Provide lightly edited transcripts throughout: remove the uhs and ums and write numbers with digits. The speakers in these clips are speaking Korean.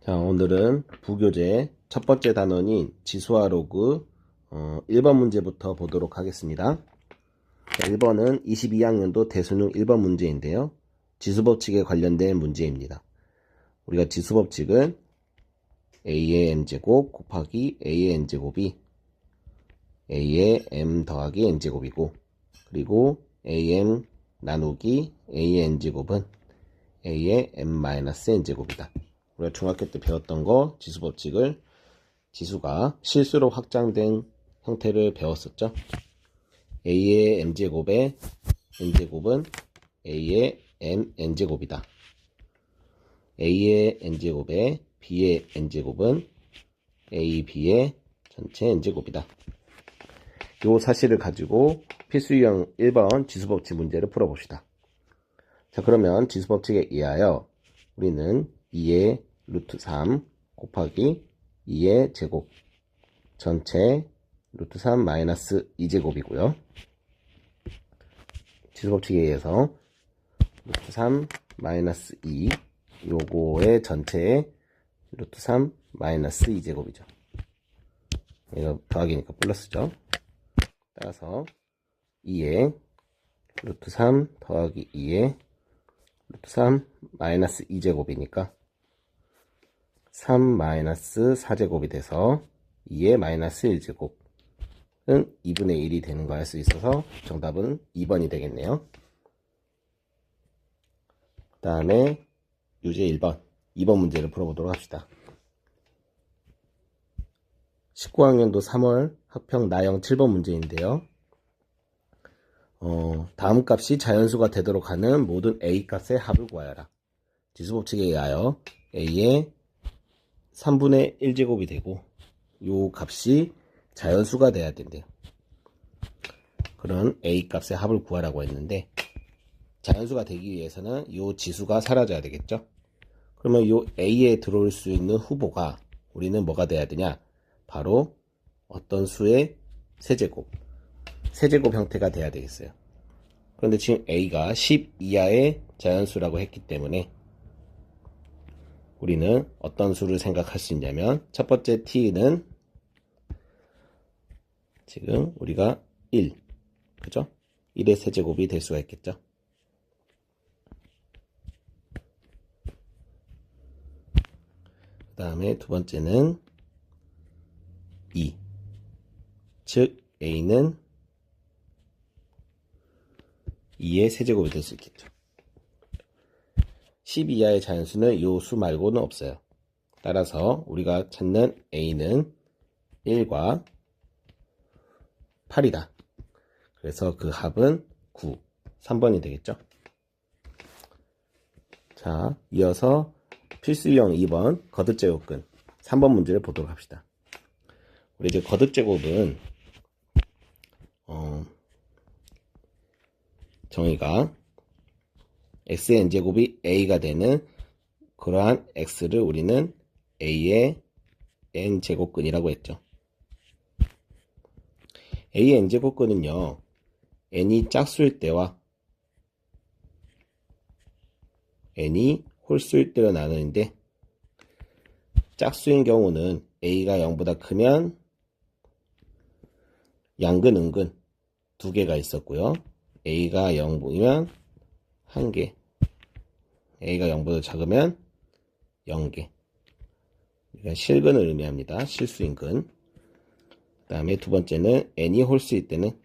자, 오늘은 부교재 첫 번째 단원인 지수와 로그 1번 문제부터 보도록 하겠습니다. 자, 1번은 22학년도 대수능 1번 문제인데요. 지수법칙에 관련된 문제입니다. 우리가 지수법칙은 a의 m제곱 곱하기 a의 n제곱이 a의 m 더하기 n제곱이고, 그리고 am 나누기 a의 n제곱은 a의 m-n제곱이다. 우리가 중학교 때 배웠던 거 지수법칙을 지수가 실수로 확장된 형태를 배웠었죠. a의 m제곱의 n제곱은 a의 mn제곱이다. a의 n제곱의 b의 n제곱은 ab의 전체 n제곱이다. 이 사실을 가지고 필수 유형 1번 지수법칙 문제를 풀어봅시다. 자, 그러면 지수법칙에 의하여 우리는 2의 루트 3 곱하기 2의 제곱 전체 루트 3 마이너스 2제곱이고요. 지수법칙에 의해서 루트 3 마이너스 2 요거의 전체의 루트 3 마이너스 2제곱이죠. 이거 더하기니까 플러스죠. 따라서 2의 루트 3 더하기 2의 루트 3 마이너스 2제곱이니까 3 마이너스 4제곱이 돼서 2의 마이너스 1제곱은 2분의 1이 되는 거 알 수 있어서 정답은 2번이 되겠네요. 그 다음에 유제 1번 2번 문제를 풀어보도록 합시다. 19학년도 3월 학평 나형 7번 문제인데요. 다음 값이 자연수가 되도록 하는 모든 a 값의 합을 구하여라. 지수법칙에 의하여 a의 3분의 1제곱이 되고 요 값이 자연수가 돼야 된대요. 그런 a 값의 합을 구하라고 했는데, 자연수가 되기 위해서는 요 지수가 사라져야 되겠죠. 그러면 요 a에 들어올 수 있는 후보가 우리는 뭐가 돼야 되냐, 바로 어떤 수의 세제곱 형태가 돼야 되겠어요. 그런데 지금 a가 10 이하의 자연수라고 했기 때문에 우리는 어떤 수를 생각할 수 있냐면, 첫 번째 t는 지금 우리가 1, 그죠? 1의 세제곱이 될 수가 있겠죠. 그 다음에 두 번째는 2, 즉 a는 2의 세제곱이 될 수 있겠죠. 10 이하의 자연수는 이 수 말고는 없어요. 따라서 우리가 찾는 a는 1과 8이다. 그래서 그 합은 9, 3번이 되겠죠. 자, 이어서 필수형 2번 거듭제곱근 3번 문제를 보도록 합시다. 우리 이제 거듭제곱은 정의가 x의 n제곱이 a가 되는 그러한 x를 우리는 a의 n제곱근이라고 했죠. a의 n제곱근은요, n이 짝수일 때와 n이 홀수일 때로 나누는데, 짝수인 경우는 a가 0보다 크면 양근, 음근 두 개가 있었고요. a가 0이면 1개, a가 0보다 작으면 0개. 그러니까 실근을 의미합니다. 실수인근. 그 다음에 두 번째는 n이 홀수일 때는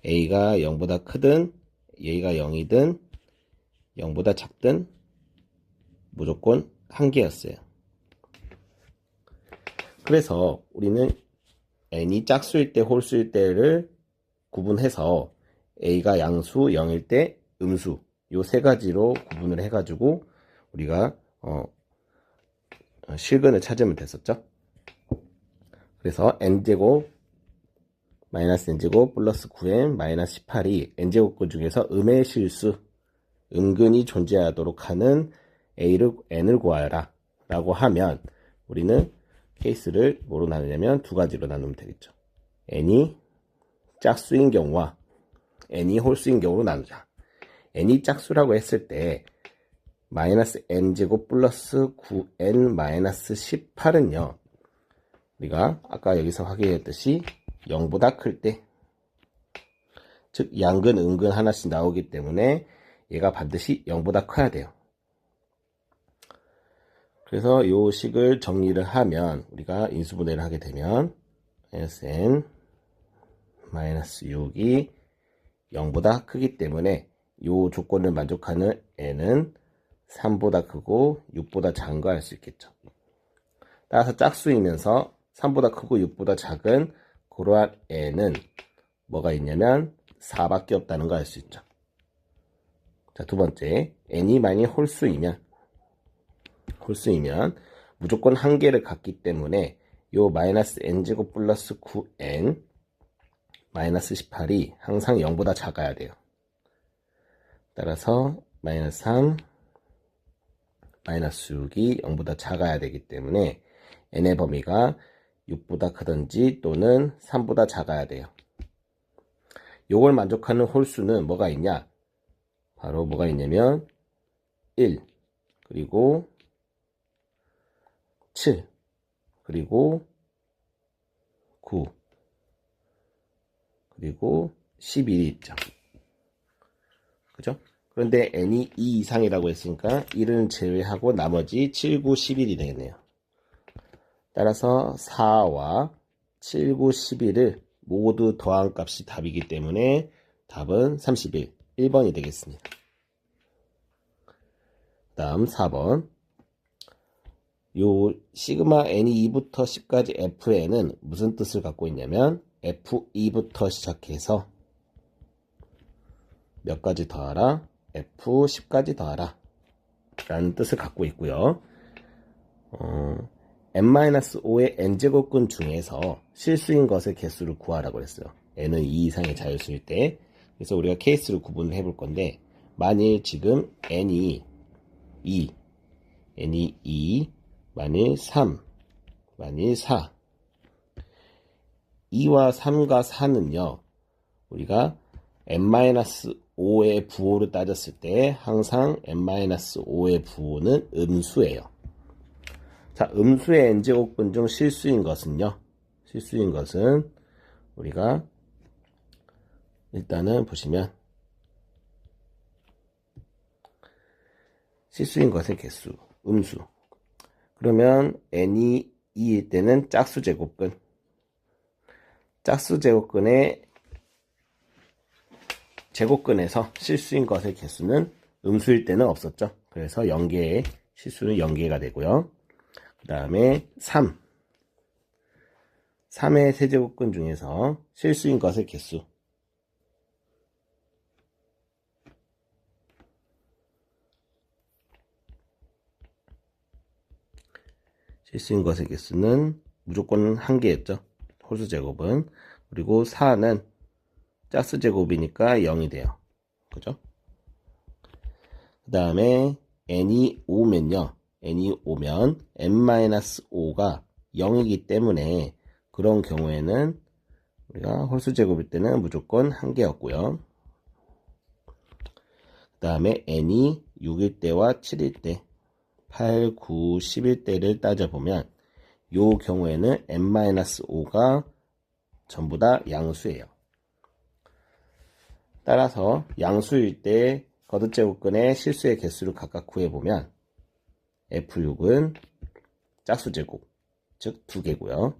a가 0보다 크든 a가 0이든 0보다 작든 무조건 1개였어요. 그래서 우리는 n이 짝수일 때, 홀수일 때를 구분해서 a가 양수 0일 때 음수, 요 세 가지로 구분을 해가지고 우리가 실근을 찾으면 됐었죠. 그래서 n제곱 마이너스 n제곱 플러스 9n 마이너스 18이 n제곱근 중에서 음의 실수, 음근이 존재하도록 하는 n을 구하여라 라고 하면, 우리는 케이스를 뭐로 나누냐면 두 가지로 나누면 되겠죠. n이 짝수인 경우와 n이 홀수인 경우로 나누자. n이 짝수라고 했을 때 마이너스 n제곱 플러스 9n 마이너스 18은요. 우리가 아까 여기서 확인했듯이 0보다 클 때, 즉 양근, 음근 하나씩 나오기 때문에 얘가 반드시 0보다 커야 돼요. 그래서 이 식을 정리를 하면 우리가 인수분해를 하게 되면 n 마이너스 6이 0보다 크기 때문에 이 조건을 만족하는 n은 3보다 크고 6보다 작은 거 알 수 있겠죠. 따라서 짝수이면서 3보다 크고 6보다 작은 그러한 n은 뭐가 있냐면 4밖에 없다는 거 알 수 있죠. 자, 두 번째, n이 만약 홀수이면 무조건 한 개를 갖기 때문에 요 마이너스 n제곱 플러스 9n 마이너스 18이 항상 0보다 작아야 돼요. 따라서 마이너스 3 마이너스 6이 0보다 작아야 되기 때문에 n의 범위가 6보다 크든지 또는 3보다 작아야 돼요. 요걸 만족하는 홀수는 뭐가 있냐? 바로 뭐가 있냐면 1 그리고 7 그리고 9 그리고 11이 있죠. 그죠? 그런데 n이 2 이상이라고 했으니까 1은 제외하고 나머지 7, 9, 11이 되겠네요. 따라서 4와 7, 9, 11을 모두 더한 값이 답이기 때문에 답은 31, 1번이 되겠습니다. 다음 4번. 요 시그마 n이 2부터 10까지 fn은 무슨 뜻을 갖고 있냐면 f2부터 시작해서 몇 가지 더하라? f10까지 더하라 라는 뜻을 갖고 있고요. n-5의 n제곱근 중에서 실수인 것의 개수를 구하라고 했어요. n은 2 이상의 자유수일 때. 그래서 우리가 케이스를 구분을 해볼 건데, 만일 지금 n이 2, 만일 3, 만일 4. 2와 3과 4는요, 우리가 n-5의 부호를 따졌을 때 항상 n-5의 부호는 음수예요. 자, 음수의 n제곱근 중 실수인 것은요, 실수인 것은 우리가 일단은 보시면 실수인 것의 개수, 음수. 그러면 n이 2일 때는 짝수 제곱근. 짝수 제곱근의 제곱근에서 실수인 것의 개수는 음수일 때는 없었죠. 그래서 0개의 실수는 0개가 되고요. 그 다음에 3의 세제곱근 중에서 실수인 것의 개수. 실수인 것의 개수는 무조건 1개였죠. 홀수 제곱은. 그리고 4는 짝수 제곱이니까 0이 돼요. 그죠? 그 다음에 n이 5면요. n이 5면 n-5가 0이기 때문에 그런 경우에는 우리가 홀수 제곱일 때는 무조건 1개였고요. 그 다음에 n이 6일 때와 7일 때 8, 9, 11 때를 따져보면 요 경우에는 n-5가 전부 다 양수예요. 따라서 양수일 때 거듭제곱근의 실수의 개수를 각각 구해보면 F6은 짝수제곱, 즉 2개고요.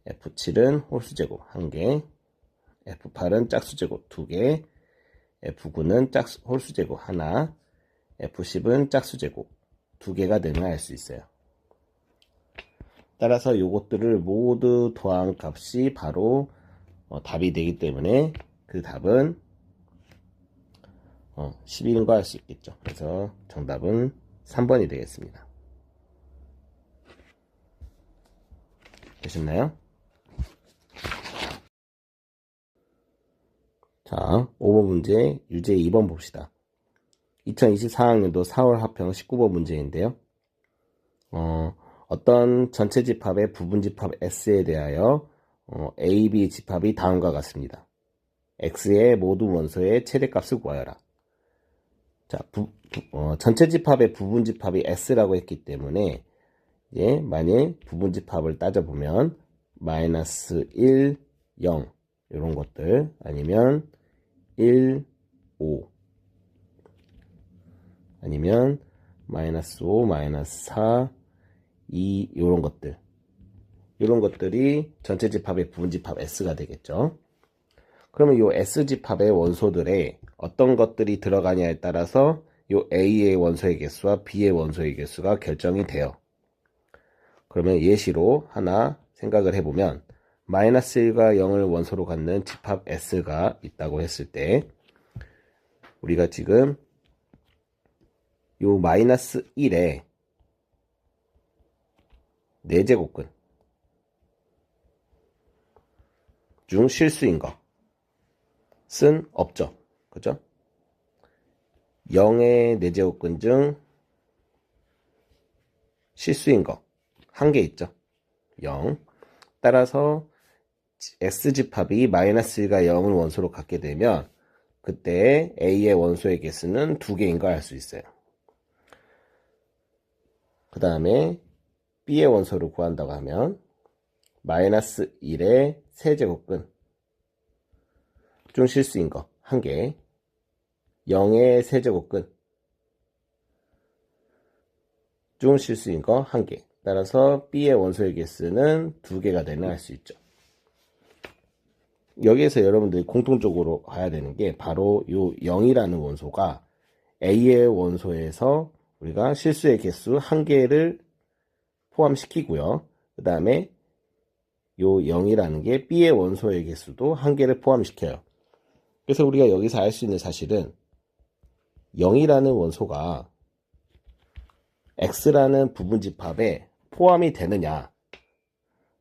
F7은 홀수제곱 1개, F8은 짝수제곱 2개, F9는 홀수제곱 1, F10은 짝수제곱 2개가 되는 알 수 있어요. 따라서 요것들을 모두 더한 값이 바로 답이 되기 때문에 그 답은 11인 거 알 수 있겠죠. 그래서 정답은 3번이 되겠습니다. 되셨나요? 자, 5번 문제 유제 2번 봅시다. 2024학년도 4월 합평 19번 문제인데요. 어떤 전체 집합의 부분 집합 S에 대하여 A, B 집합이 다음과 같습니다. X의 모두 원소의 최대값을 구하여라. 자, 전체 집합의 부분 집합이 S라고 했기 때문에 이제 만일 부분 집합을 따져보면 마이너스 1, 0 이런 것들 아니면 1, 5 아니면 마이너스 5, 마이너스 4, 2 이런 것들이 전체 집합의 부분 집합 S가 되겠죠. 그러면 이 S 집합의 원소들에 어떤 것들이 들어가냐에 따라서 이 A의 원소의 개수와 B의 원소의 개수가 결정이 돼요. 그러면 예시로 하나 생각을 해보면 마이너스 1과 0을 원소로 갖는 집합 S가 있다고 했을 때 우리가 지금 이 마이너스 1에 4제곱근 중 실수인 것은 없죠. 그죠? 0의 4제곱근 중 실수인 거 한 개 있죠. 0. 따라서 S집합이 마이너스 1과 0을 원소로 갖게 되면 그때 A의 원소의 개수는 2개인 걸 알 수 있어요. 그 다음에 B의 원소를 구한다고 하면 마이너스 1의 세제곱근 중 실수인 거 한 개, 0의 세제곱근 중 실수인 거 한 개. 따라서 B의 원소의 개수는 2개가 되는 알 수 있죠. 여기에서 여러분들이 공통적으로 봐야 되는 게 바로 요 0이라는 원소가 A의 원소에서 우리가 실수의 개수 한 개를 포함시키고요. 그 다음에 요 0이라는 게 B의 원소의 개수도 한 개를 포함시켜요. 그래서 우리가 여기서 알 수 있는 사실은 0이라는 원소가 X라는 부분집합에 포함이 되느냐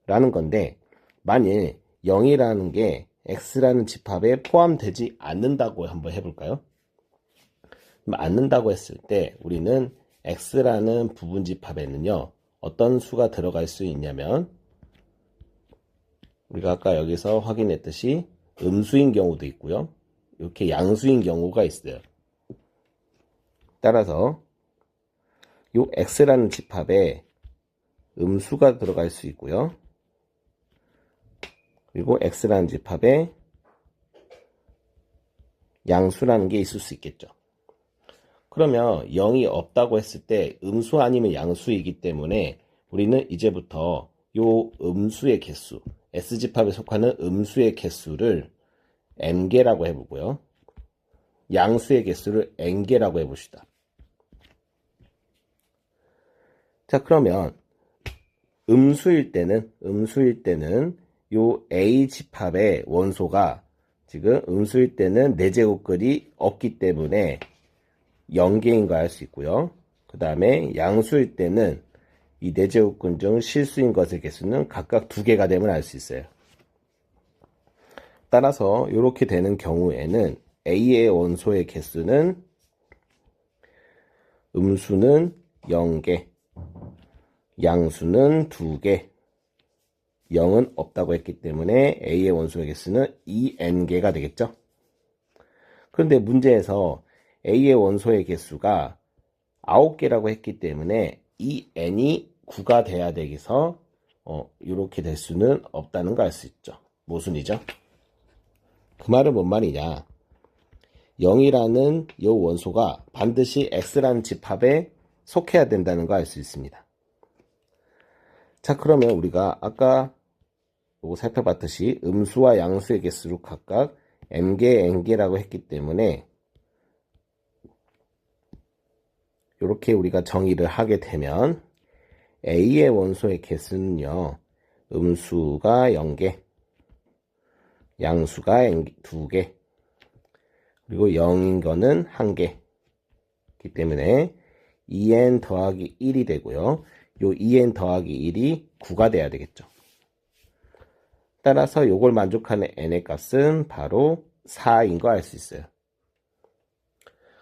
라는 건데 만일 0이라는 게 X라는 집합에 포함되지 않는다고 한번 해볼까요? 않는다고 했을 때 우리는 X라는 부분집합에는요 어떤 수가 들어갈 수 있냐면 우리가 아까 여기서 확인했듯이 음수인 경우도 있고요 이렇게 양수인 경우가 있어요. 따라서 요 X라는 집합에 음수가 들어갈 수 있고요. 그리고 X라는 집합에 양수라는 게 있을 수 있겠죠. 그러면 0이 없다고 했을 때 음수 아니면 양수이기 때문에 우리는 이제부터 요 음수의 개수, S집합에 속하는 음수의 개수를 M개라고 해보고요. 양수의 개수를 N개라고 해봅시다. 자, 그러면 음수일 때는 요 A 집합의 원소가 지금 음수일 때는 4제곱근이 없기 때문에 0개인 거 알 수 있고요. 그 다음에 양수일 때는 이 4제곱근 중 실수인 것의 개수는 각각 2개가 되면 알 수 있어요. 따라서 이렇게 되는 경우에는 A의 원소의 개수는 음수는 0개, 양수는 2개, 0은 없다고 했기 때문에 A의 원소의 개수는 2n개가 되겠죠. 그런데 문제에서 A의 원소의 개수가 9개라고 했기 때문에 2n이 9가 돼야 되겠어 이렇게 될 수는 없다는 걸 알 수 있죠. 모순이죠. 그 말은 뭔 말이냐. 0이라는 이 원소가 반드시 X라는 집합에 속해야 된다는 걸 알 수 있습니다. 자, 그러면 우리가 아까 살펴봤듯이 음수와 양수의 개수로 각각 m개, n개라고 했기 때문에 이렇게 우리가 정의를 하게 되면 A의 원소의 개수는요. 음수가 0개, 양수가 2개, 그리고 0인 거는 1개이기 때문에 2n 더하기 1이 되고요. 요 2n 더하기 1이 9가 돼야 되겠죠. 따라서 요걸 만족하는 n의 값은 바로 4인 거 알 수 있어요.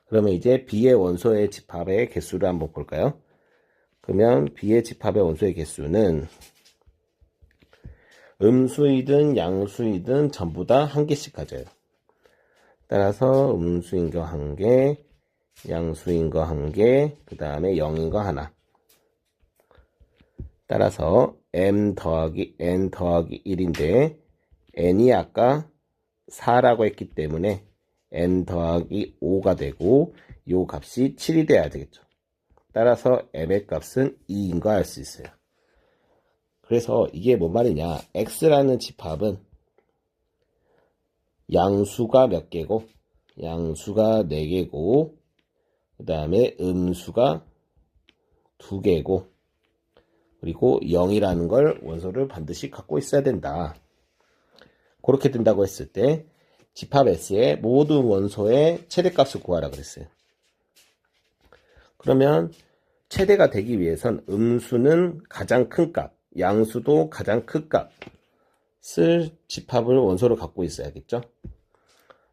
그러면 이제 B의 원소의 집합의 개수를 한번 볼까요? 그러면 B의 집합의 원소의 개수는 음수이든 양수이든 전부 다 1개씩 가져요. 따라서 음수인 거 1개, 양수인 거 1개, 그 다음에 0인 거 하나. 따라서 m 더하기 n 더하기 1인데 n이 아까 4라고 했기 때문에 n 더하기 5가 되고 요 값이 7이 돼야 되겠죠. 따라서 m의 값은 2인 거 알 수 있어요. 그래서 이게 뭔 말이냐, x라는 집합은 양수가 몇 개고, 양수가 4개고, 그 다음에 음수가 2개고, 그리고 0이라는 걸 원소를 반드시 갖고 있어야 된다. 그렇게 된다고 했을 때 집합 S의 모든 원소의 최대값을 구하라 그랬어요. 그러면 최대가 되기 위해선 음수는 가장 큰 값, 양수도 가장 큰 값을 집합을 원소로 갖고 있어야겠죠.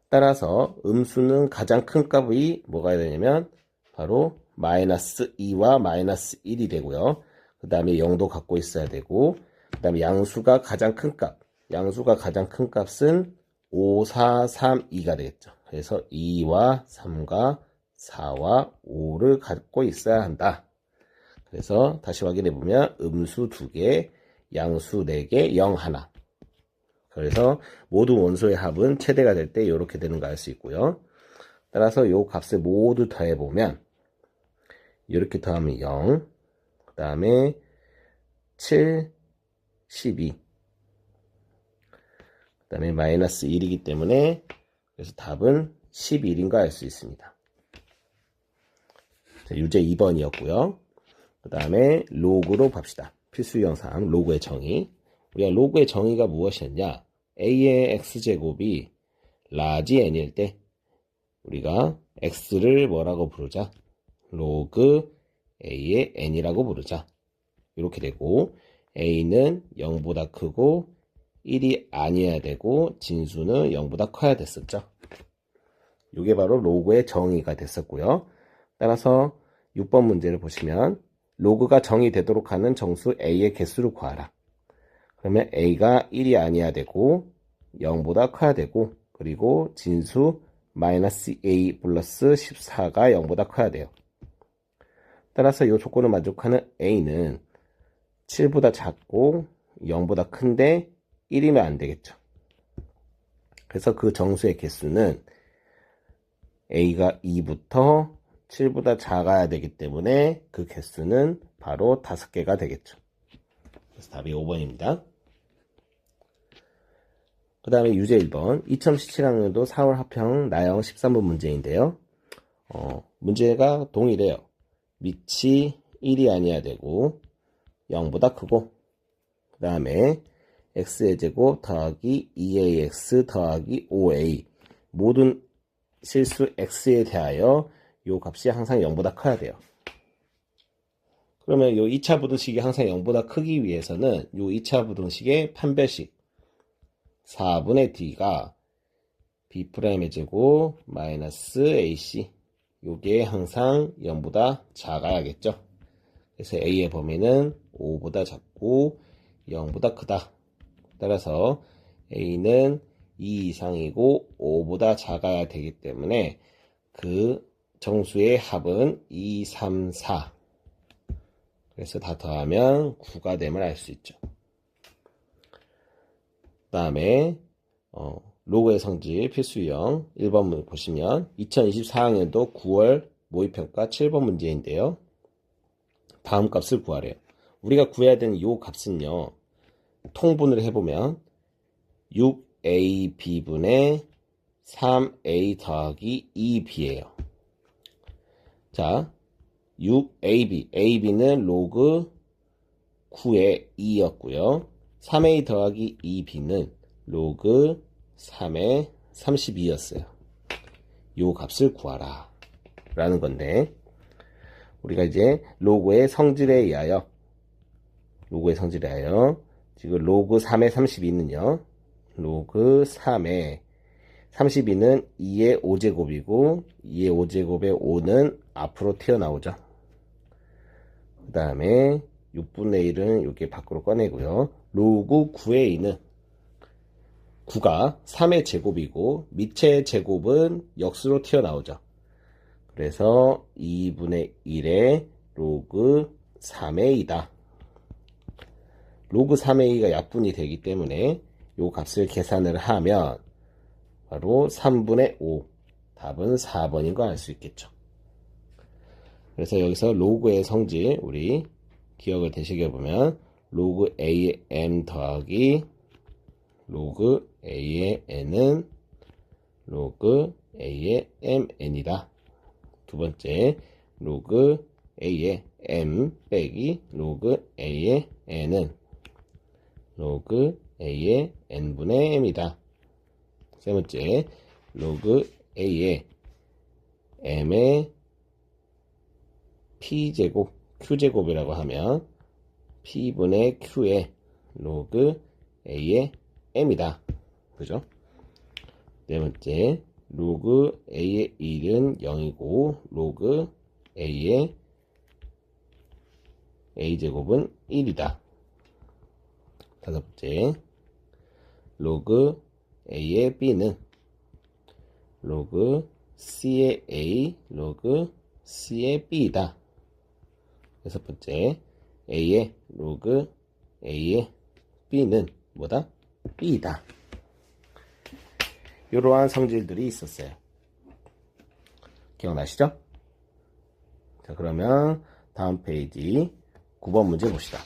따라서 음수는 가장 큰 값이 뭐가 되냐면 바로 마이너스 2와 마이너스 1이 되고요. 그 다음에 0도 갖고 있어야 되고, 그 다음에 양수가 가장 큰 값, 양수가 가장 큰 값은 5, 4, 3, 2가 되겠죠. 그래서 2와 3과 4와 5를 갖고 있어야 한다. 그래서 다시 확인해 보면 음수 2개, 양수 4개, 0 하나. 그래서 모든 원소의 합은 최대가 될 때 이렇게 되는 거 알 수 있고요. 따라서 이 값을 모두 더해 보면 이렇게 더하면 0, 그 다음에 7, 12, 그 다음에 마이너스 1이기 때문에 그래서 답은 11인 거 알 수 있습니다. 자, 유제 2번이었고요. 그 다음에 로그로 봅시다. 필수 영상 로그의 정의. 우리가 로그의 정의가 무엇이었냐? a의 x제곱이 라지 n일 때 우리가 x를 뭐라고 부르자? 로그 a의 n이라고 부르자. 이렇게 되고 a는 0보다 크고 1이 아니어야 되고 진수는 0보다 커야 됐었죠. 이게 바로 로그의 정의가 됐었고요. 따라서 6번 문제를 보시면 로그가 정의되도록 하는 정수 a의 개수를 구하라. 그러면 a가 1이 아니어야 되고 0보다 커야 되고 그리고 진수 마이너스 a 플러스 14가 0보다 커야 돼요. 따라서 이 조건을 만족하는 a는 7보다 작고 0보다 큰데 1이면 안 되겠죠. 그래서 그 정수의 개수는 a가 2부터 7보다 작아야 되기 때문에 그 개수는 바로 5개가 되겠죠. 그래서 답이 5번입니다. 그 다음에 유제 1번 2017학년도 4월 합평 나영 13번 문제인데요. 문제가 동일해요. 밑이 1이 아니어야 되고 0보다 크고 그 다음에 x의 제곱 더하기 2ax 더하기 5a 모든 실수 x에 대하여 이 값이 항상 0보다 커야 돼요. 그러면 이 2차 부등식이 항상 0보다 크기 위해서는 이 2차 부등식의 판별식 4분의 d가 b'의 제곱 마이너스 ac 요게 항상 0보다 작아야겠죠. 그래서 a의 범위는 5보다 작고 0보다 크다. 따라서 a는 2 이상이고 5보다 작아야 되기 때문에 그 정수의 합은 2, 3, 4 그래서 다 더하면 9가 됨을 알 수 있죠. 그 다음에 로그의 성질 필수 유형 1번 보시면 2024학년도 9월 모의평가 7번 문제인데요. 다음 값을 구하래요. 우리가 구해야 되는 이 값은요. 통분을 해보면 6ab분의 3a 더하기 2b예요. 자, 6ab, ab는 로그 9의 2였고요. 3a 더하기 2b는 로그 3의 32였어요. 요 값을 구하라 라는 건데 우리가 이제 로그의 성질에 의하여 지금 로그 3의 32는요. 로그 3의 32는 2의 5제곱이고 2의 5제곱의 5는 앞으로 튀어나오죠. 그 다음에 6분의 1은 이렇게 밖으로 꺼내고요. 로그 9의 2는 9가 3의 제곱이고 밑의 제곱은 역수로 튀어나오죠. 그래서 2분의 1의 로그 3a다. 로그 3a가 약분이 되기 때문에 이 값을 계산을 하면 바로 3분의 5. 답은 4번인 거 알 수 있겠죠. 그래서 여기서 로그의 성질 우리 기억을 되새겨보면 로그 a의 m 더하기 로그 a의 n은 로그 a의 mn이다. 두 번째 로그 a의 m 빼기 로그 a의 n은 로그 a의 n분의 m이다. 세 번째 로그 a의 m의 p제곱 q제곱이라고 하면 p분의 q의 로그 a의 m이다. 그죠? 네 번째 로그 a의 1은 0이고 로그 a의 a제곱은 1이다. 다섯 번째 로그 a의 b는 로그 c의 a 로그 c의 b이다. 여섯 번째 a의 로그 a의 b는 뭐다? b이다. 이러한 성질들이 있었어요. 기억나시죠? 자, 그러면 다음 페이지 9번 문제 봅시다.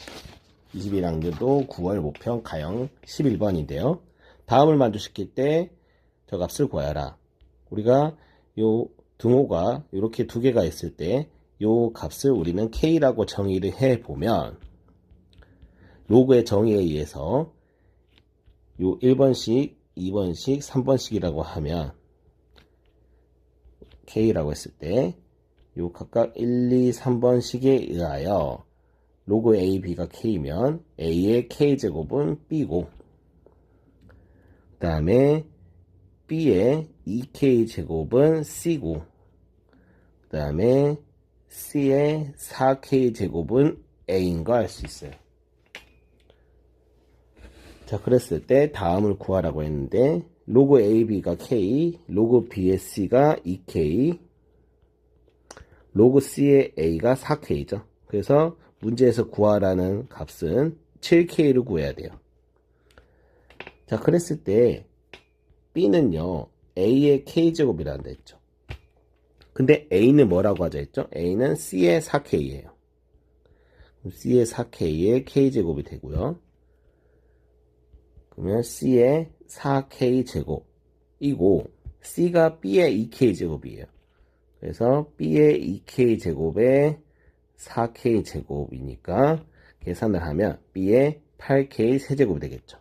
21학년도 9월 모평 가형 11번인데요. 다음을 만족시킬 때 저 값을 구하여라. 우리가 요 등호가 이렇게 두 개가 있을 때 요 값을 우리는 K라고 정의를 해보면 로그의 정의에 의해서 요 1번씩, 2번씩, 3번씩이라고 하면 K라고 했을 때 요 각각 1, 2, 3번씩에 의하여 로그 A, B가 K면 A의 K제곱은 B고 그 다음에 B의 2K제곱은 C고 그 다음에 C의 4K제곱은 A인 거 알 수 있어요. 자, 그랬을 때 다음을 구하라고 했는데 로그 AB가 K, 로그 B의 C가 2K, 로그 C의 A가 4K죠. 그래서 문제에서 구하라는 값은 7K를 구해야 돼요. 자, 그랬을 때 B는요 A의 K제곱이라고 했죠. 근데 A는 뭐라고 하자 했죠? A는 C의 4K예요. C의 4K의 K제곱이 되고요. 그러면 C의 4K제곱이고 C가 B의 2K제곱이에요. 그래서 B의 2K제곱에 4K제곱이니까 계산을 하면 B의 8K 세제곱이 되겠죠.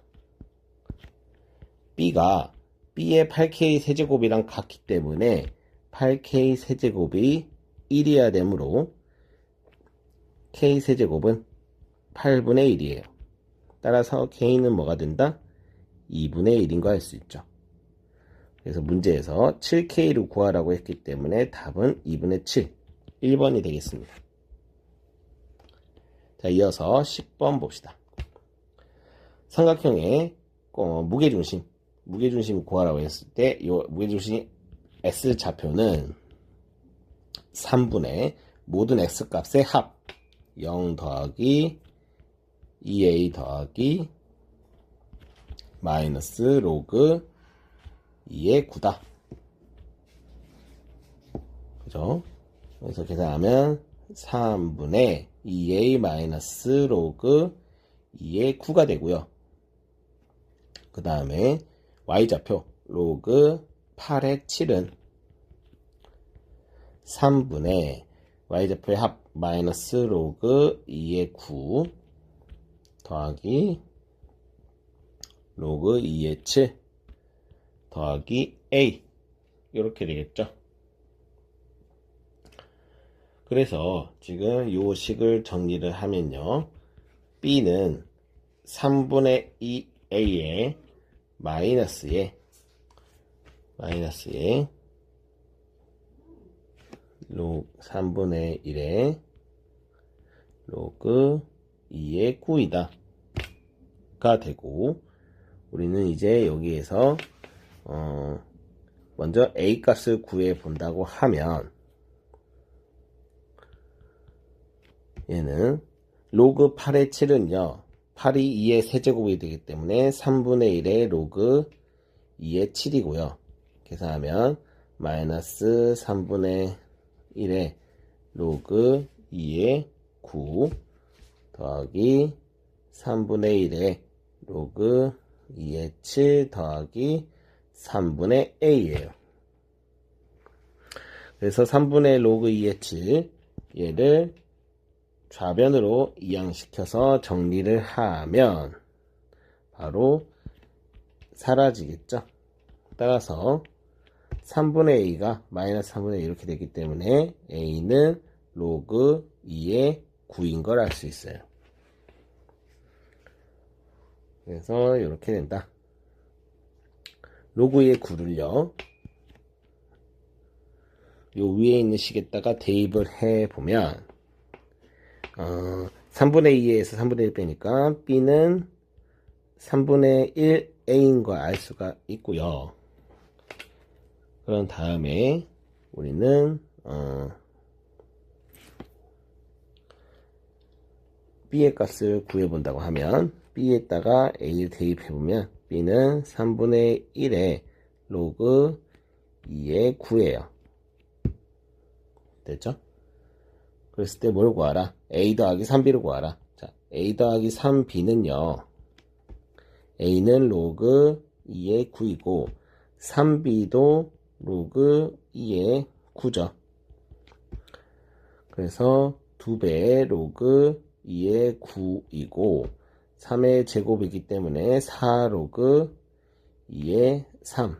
B가 B의 8K 세제곱이랑 같기 때문에 8K 세제곱이 1이어야 되므로 K 세제곱은 8분의 1이에요. 따라서 K는 뭐가 된다? 2분의 1인 거 알 수 있죠. 그래서 문제에서 7K를 구하라고 했기 때문에 답은 2분의 7, 1번이 되겠습니다. 자, 이어서 10번 봅시다. 삼각형의 무게중심 구하라고 했을 때 이 무게중심 S좌표는 3분의 모든 X값의 합 0 더하기 2A 더하기 마이너스 로그 2의 9다. 그죠? 그래서 계산하면 3분의 2A 마이너스 로그 2의 9가 되고요. 그 다음에 Y좌표 로그 8의 7은 3분의 Y좌표의 합 마이너스 로그 2의 9 더하기 로그 2의 7 더하기 A 이렇게 되겠죠. 그래서 지금 요 식을 정리를 하면요. B는 3분의 2A의 마이너스에 3분의 1의 로그 2의 9이다 가 되고 우리는 이제 여기에서 먼저 A 값을 구해 본다고 하면 얘는 로그 8의 7은요. 8이 2의 세제곱이 되기 때문에 3분의 1의 로그 2의 7이고요. 계산하면 마이너스 3분의 1의 로그 2의 9 더하기 3분의 1의 로그 2의 7 더하기 3분의 a예요. 그래서 3분의 로그 2의 7 얘를 좌변으로 이항시켜서 정리를 하면 바로 사라지겠죠. 따라서 3분의 a가 마이너스 3분의 2 이렇게 되기 때문에 a는 로그 2의 9인 걸 알 수 있어요. 그래서 이렇게 된다. 로그 2의 9를요. 요 위에 있는 식에다가 대입을 해보면 3분의 2에서 3분의 1 빼니까 b는 3분의 1 a인 걸 알 수가 있고요. 그런 다음에 우리는 b의 값을 구해본다고 하면 b에다가 a를 대입해보면 b는 3분의 1의 로그 2의 9예요. 됐죠? 그랬을 때 뭘 구하라? a 더하기 3b를 구하라. 자, a 더하기 3b는요. a는 로그 2의 9이고 3b도 로그 2의 9죠. 그래서 2배의 로그 2의 9이고 3의 제곱이기 때문에 4 로그 2의 3.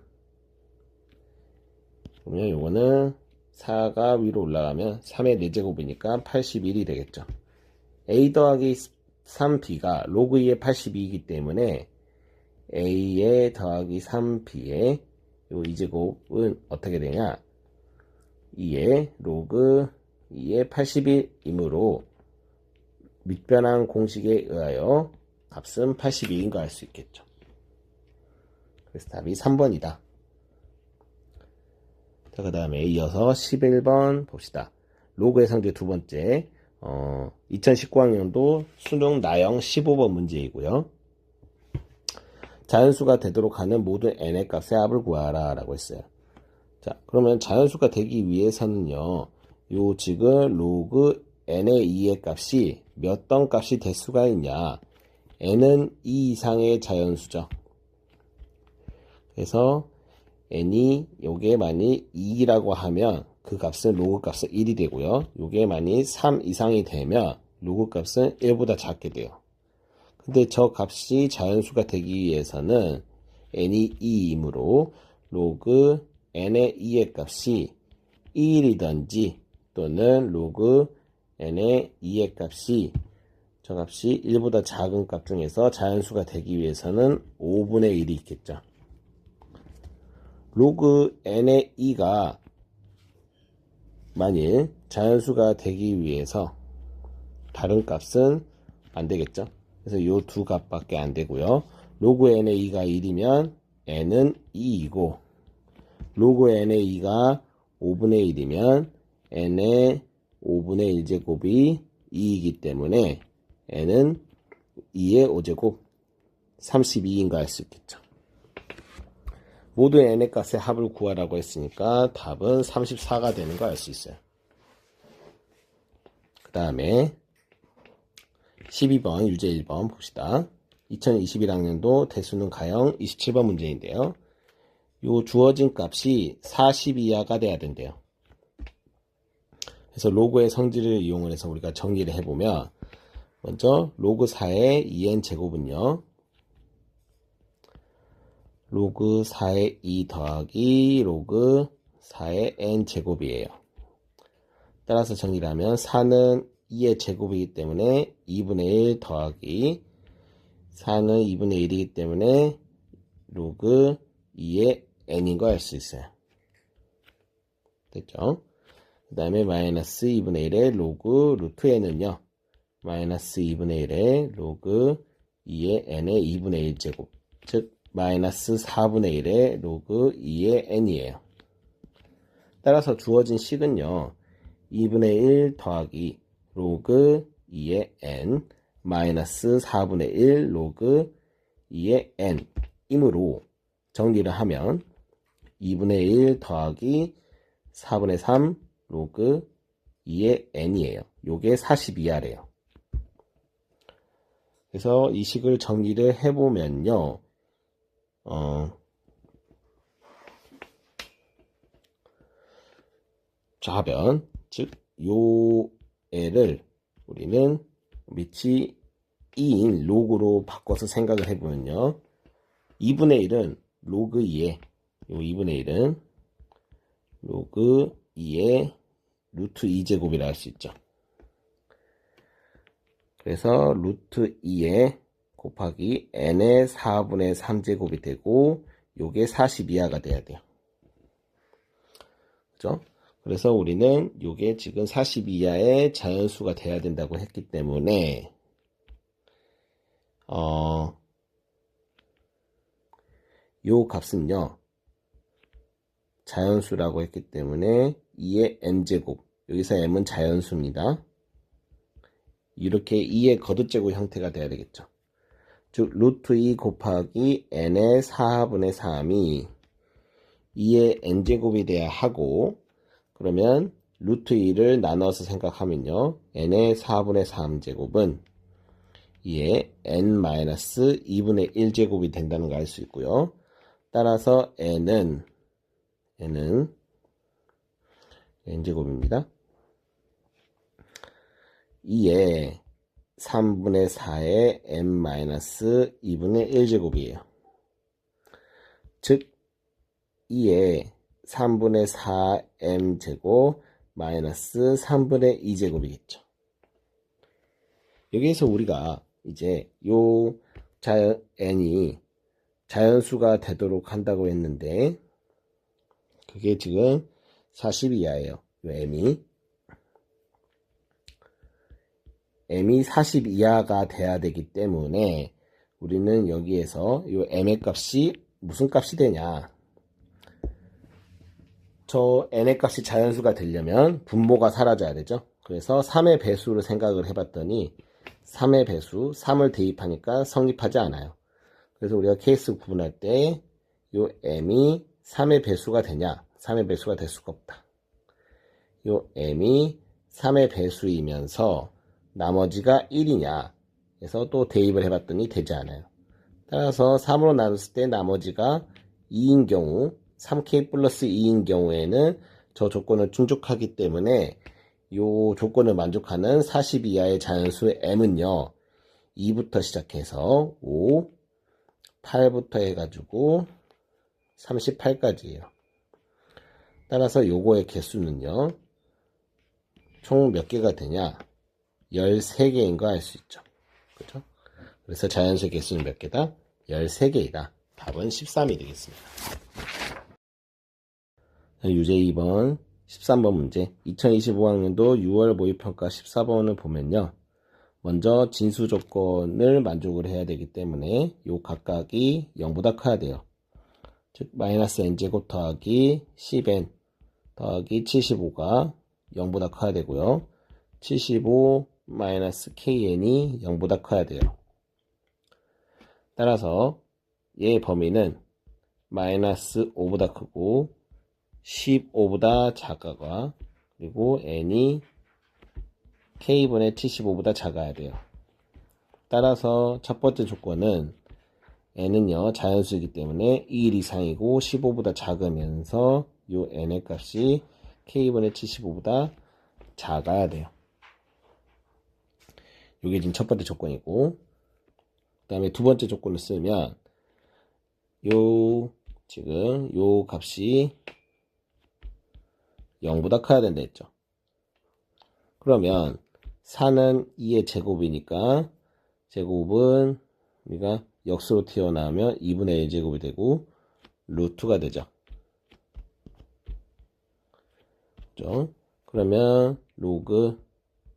그러면 요거는 4가 위로 올라가면 3의 4제곱이니까 81이 되겠죠. a 더하기 3b가 로그 2의 82이기 때문에 a의 더하기 3b의 요 2제곱은 어떻게 되냐? 2의 로그 2의 81이므로 밑변환 공식에 의하여 값은 82인 거 알 수 있겠죠. 그래서 답이 3번이다. 자, 그 다음에 이어서 11번 봅시다. 로그의 성질 두 번째 2019학년도 수능 나형 15번 문제이고요. 자연수가 되도록 하는 모든 n의 값의 합을 구하라 라고 했어요. 자, 그러면 자연수가 되기 위해서는요, 요 지금 로그 n의 2의 값이 몇 번 값이 될 수가 있냐? n은 2 이상의 자연수죠. 그래서 n이 요게 만이 2라고 하면 그 값은 로그 값은 1이 되고요. 요게 만이 3 이상이 되면 로그 값은 1보다 작게 돼요. 근데 저 값이 자연수가 되기 위해서는 n이 2이므로 로그 n의 2의 값이 1이든지 또는 로그 n의 2의 값이 저 값이 1보다 작은 값 중에서 자연수가 되기 위해서는 5분의 1이 있겠죠. 로그 n의 2가 만일 자연수가 되기 위해서 다른 값은 안 되겠죠. 그래서 요 두 값밖에 안 되고요. 로그 n의 2가 1이면 n은 2이고 로그 n의 2가 5분의 1이면 n의 5분의 1제곱이 2이기 때문에 n은 2의 5제곱 32인 거 알 수 있겠죠. 모든 n의 값의 합을 구하라고 했으니까 답은 34가 되는 거 알 수 있어요. 그 다음에 12번 유제 1번 봅시다. 2021학년도 대수능 가형 27번 문제인데요. 요 주어진 값이 40 이하가 돼야 된대요. 그래서 로그의 성질을 이용을 해서 우리가 정리를 해보면 먼저 로그 4의 2n 제곱은요. 로그 4의 2 더하기 로그 4의 n 제곱이에요. 따라서 정리를 하면 4는 2의 제곱이기 때문에 2분의 1 더하기 4는 2분의 1이기 때문에 로그 2의 n인 거 알 수 있어요. 됐죠? 그 다음에 마이너스 2분의 1의 로그 루트 n은요. 마이너스 2분의 1의 로그 2의 n의 2분의 1제곱 즉 마이너스 4분의 1의 로그 2의 n이에요. 따라서 주어진 식은요. 2분의 1 더하기 로그 2의 n 마이너스 4분의 1 로그 2의 n 이므로 정리를 하면 2분의 1 더하기 4분의 3 로그 2의 n이에요. 요게 42R이에요. 그래서 이 식을 정리를 해보면요. 좌변, 즉, 요 애를 우리는 밑이 2인 로그로 바꿔서 생각을 해보면요. 2분의 1은 로그 2에, 요 2분의 1은 로그 2의 루트 2제곱이라 할 수 있죠. 그래서 루트 2에 곱하기 n의 4분의 3제곱이 되고 요게 42R가 돼야 돼요. 그죠? 그래서 우리는 요게 지금 42R의 자연수가 돼야 된다고 했기 때문에 요 값은요 자연수라고 했기 때문에 2의 n제곱, 여기서 m은 자연수입니다. 이렇게 2의 거듭제곱 형태가 돼야 되겠죠. 즉 루트 2 곱하기 n의 4분의 3이 2의 n제곱이 돼야 하고, 그러면 루트 2를 나눠서 생각하면요 n의 4분의 3제곱은 2의 n-2분의 1제곱이 된다는 걸 알 수 있고요. 따라서 n은 n제곱입니다. 2의 3분의 4의 n-2분의 1제곱이에요. 즉 2의 3분의 4m제곱 마이너스 3분의 2제곱이겠죠. 여기에서 우리가 이제 요 n이 자연수가 되도록 한다고 했는데 그게 지금 42R이에요. 요 m이 42R가 돼야 되기 때문에 우리는 여기에서 요 m의 값이 무슨 값이 되냐, 저 n의 값이 자연수가 되려면 분모가 사라져야 되죠. 그래서 3의 배수를 생각을 해봤더니 3의 배수, 3을 대입하니까 성립하지 않아요. 그래서 우리가 케이스 구분할 때 요 m이 3의 배수가 되냐, 3의 배수가 될 수가 없다. 요 m이 3의 배수이면서 나머지가 1이냐 해서 또 대입을 해봤더니 되지 않아요. 따라서 3으로 나눴을 때 나머지가 2인 경우, 3k 플러스 2인 경우에는 저 조건을 충족하기 때문에 요 조건을 만족하는 42R의 자연수 m은요 2부터 시작해서 5, 8부터 해가지고 38까지예요. 따라서 요거의 개수는요 총 몇 개가 되냐, 13개인 거 알 수 있죠. 그죠? 그래서 자연수의 개수는 몇 개다? 13개이다. 답은 13이 되겠습니다. 유제 2번 13번 문제, 2025학년도 6월 모의평가 14번을 보면요 먼저 진수 조건을 만족을 해야 되기 때문에 요 각각이 0보다 커야 돼요. 즉 마이너스 n제곱 더하기 10n 더하기 75가 0보다 커야 되고요. 75 마이너스 kn이 0보다 커야 돼요. 따라서 얘의 범위는 마이너스 5보다 크고 15보다 작아가, 그리고 n이 k분의 75보다 작아야 돼요. 따라서 첫 번째 조건은 n은요 자연수이기 때문에 2일 이상이고 15보다 작으면서 요 n의 값이 k분의 75보다 작아야 돼요. 요게 지금 첫 번째 조건이고, 그 다음에 두 번째 조건을 쓰면 지금 요 값이 0보다 커야 된다 했죠. 그러면 4는 2의 제곱이니까 제곱은 우리가 역수로 튀어나오면 2분의 1제곱이 되고 루트가 되죠. 그죠? 그러면 로그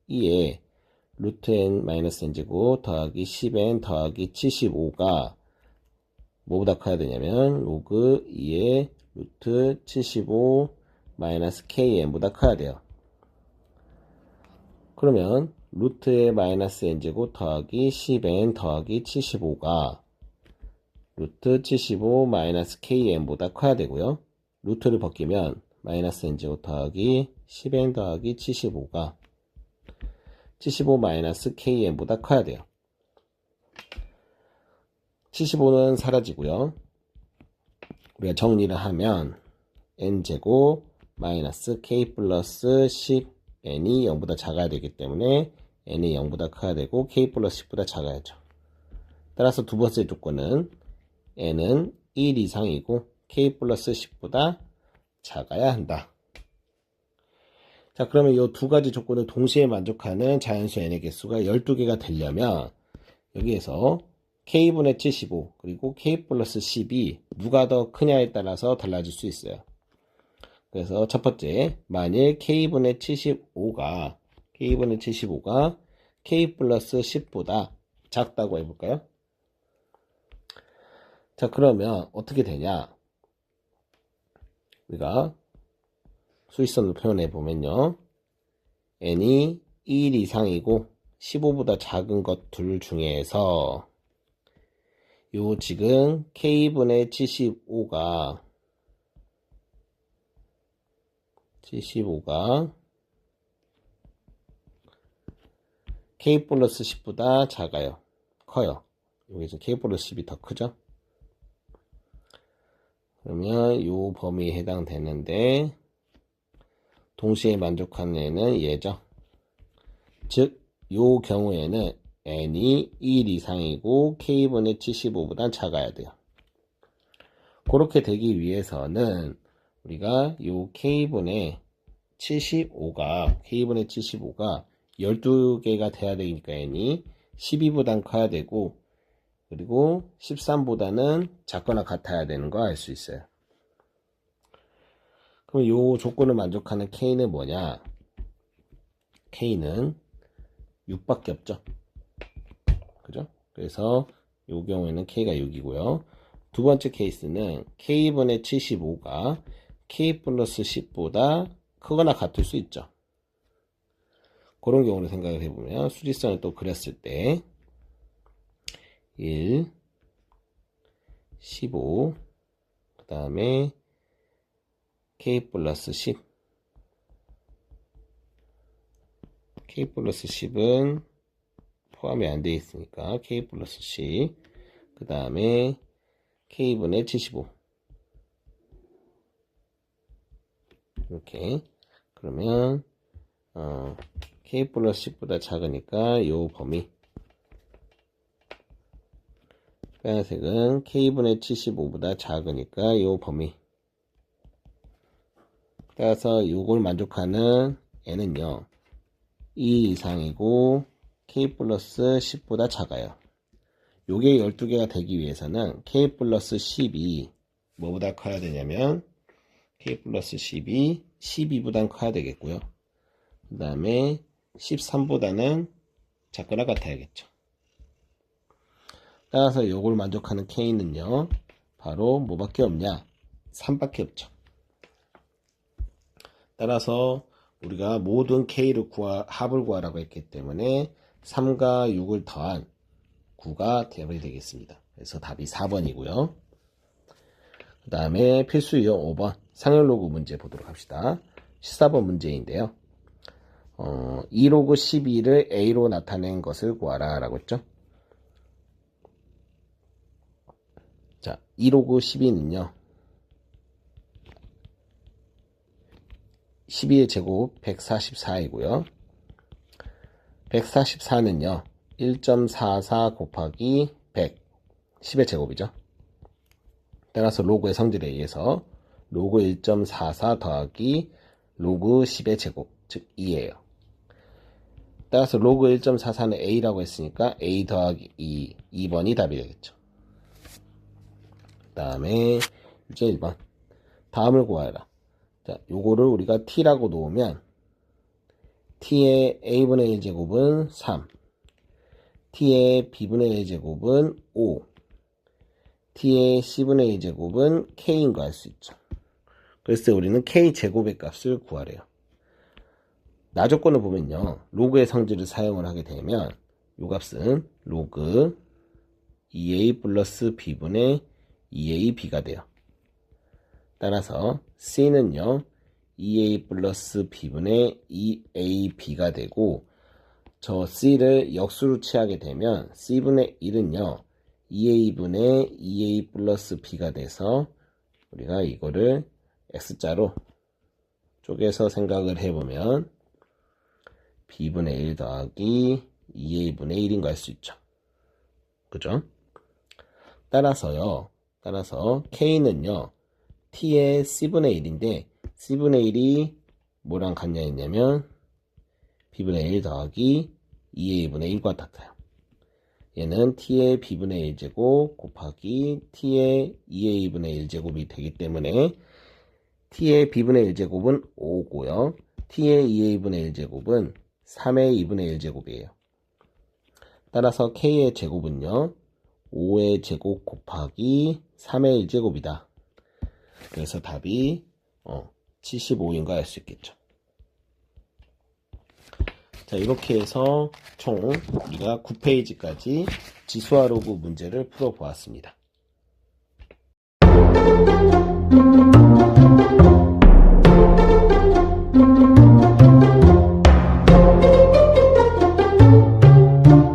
2에 루트 n 마이너스 n제곱 더하기 10n 더하기 75가 뭐보다 커야 되냐면 로그 2의 루트 75 마이너스 kn보다 커야 돼요. 그러면 루트의 마이너스 n제곱 더하기 10n 더하기 75가 루트 75 마이너스 kn보다 커야 되고요. 루트를 벗기면 마이너스 n제곱 더하기 10n 더하기 75가 75 마이너스 kn보다 커야 돼요. 75는 사라지고요. 우리가 정리를 하면 n제곱 마이너스 k 플러스 10n이 0보다 작아야 되기 때문에 n이 0보다 커야 되고 k 플러스 10보다 작아야죠. 따라서 두 번째 조건은 n은 1 이상이고 k 플러스 10보다 작아야 한다. 자, 그러면 이 두 가지 조건을 동시에 만족하는 자연수 n의 개수가 12개가 되려면 여기에서 k분의 75 그리고 k 플러스 10이 누가 더 크냐에 따라서 달라질 수 있어요. 그래서 첫 번째, 만일 k분의 75가 k 플러스 10보다 작다고 해볼까요? 자, 그러면 어떻게 되냐? 우리가 수직선으로 표현해 보면요. n이 1 이상이고 15보다 작은 것 둘 중에서 요 지금 k분의 75가 k 플러스 10보다 작아요. 커요. 여기서 k 플러스 10이 더 크죠? 그러면 요 범위에 해당되는데 동시에 만족하는 애는 얘죠. 즉, 요 경우에는 n이 1 이상이고 k분의 75보다 작아야 돼요. 그렇게 되기 위해서는 우리가 요 k분의 75가 12개가 돼야 되니까 n이 12보단 커야 되고 그리고 13보다는 작거나 같아야 되는 거 알 수 있어요. 그럼 요 조건을 만족하는 k는 뭐냐? k는 6밖에 없죠. 그죠? 그래서 요 경우에는 k가 6이고요. 두 번째 케이스는 k분의 75가 k 플러스 10보다 크거나 같을 수 있죠. 그런 경우를 생각을 해보면 수직선을 또 그렸을 때 1, 15, 그 다음에 k 플러스 10 k 플러스 10은 포함이 안 되어 있으니까 k 플러스 10 그 다음에 k분의 75 이렇게 그러면 k 플러스 10보다 작으니까 요 범위 빨간색은 k분의 75보다 작으니까 요 범위 따라서 요걸 만족하는 n은요 2 이상이고 k 플러스 10보다 작아요. 요게 12개가 되기 위해서는 k 플러스 10이 뭐보다 커야 되냐면 k 플러스 10이 12보단 커야 되겠고요. 그 다음에 13보다는 작거나 같아야겠죠. 따라서 요걸 만족하는 k는요 바로 뭐밖에 없냐? 3밖에 없죠. 따라서 우리가 모든 k를 합을 구하라고 했기 때문에 3과 6을 더한 9가 답이 되겠습니다. 그래서 답이 4번이고요. 그 다음에 필수 유형 5번 상열로그 문제 보도록 합시다. 14번 문제인데요. 2로그 12를 a로 나타낸 것을 구하라 라고 했죠. 자, 2로그 12는요. 12의 제곱 144이고요. 144는요. 1.44 곱하기 100 10의 제곱이죠. 따라서 로그의 성질에 의해서 로그 1.44 더하기 로그 10의 제곱 즉 2예요. 따라서 로그 1.44는 a라고 했으니까 a 더하기 2번이 답이 되겠죠. 그 다음에 유제 1번 다음을 구하라. 자, 요거를 우리가 t라고 놓으면 t의 a분의 1제곱은 3 t의 b분의 1제곱은 5 t의 c분의 1제곱은 k인 거 알 수 있죠. 그래서 우리는 k제곱의 값을 구하래요. 나 조건을 보면요. 로그의 성질을 사용을 하게 되면 요 값은 로그 2a 플러스 b분의 2ab가 돼요. 따라서 c는요. 2a 플러스 b분의 2ab가 되고 저 c를 역수로 취하게 되면 c분의 1은요. 2a분의 2a 플러스 b가 돼서 우리가 이거를 x자로 쪼개서 생각을 해보면 b분의 1 더하기 2a분의 1인 거 알 수 있죠. 그죠? 따라서 k는요. t의 c분의 1인데 c분의 1이 뭐랑 같냐 했냐면 b분의 1 더하기 2a분의 1과 같아요. 얘는 t의 b분의 1제곱 곱하기 t의 2a분의 1제곱이 되기 때문에 t의 b분의 1제곱은 5고요. t의 2a분의 1제곱은 3의 2분의 1제곱이에요. 따라서 k의 제곱은요. 5의 제곱 곱하기 3의 1제곱이다. 그래서 답이 75인 거 알 수 있겠죠. 자, 이렇게 해서 총 우리가 9페이지까지 지수화 로그 문제를 풀어보았습니다.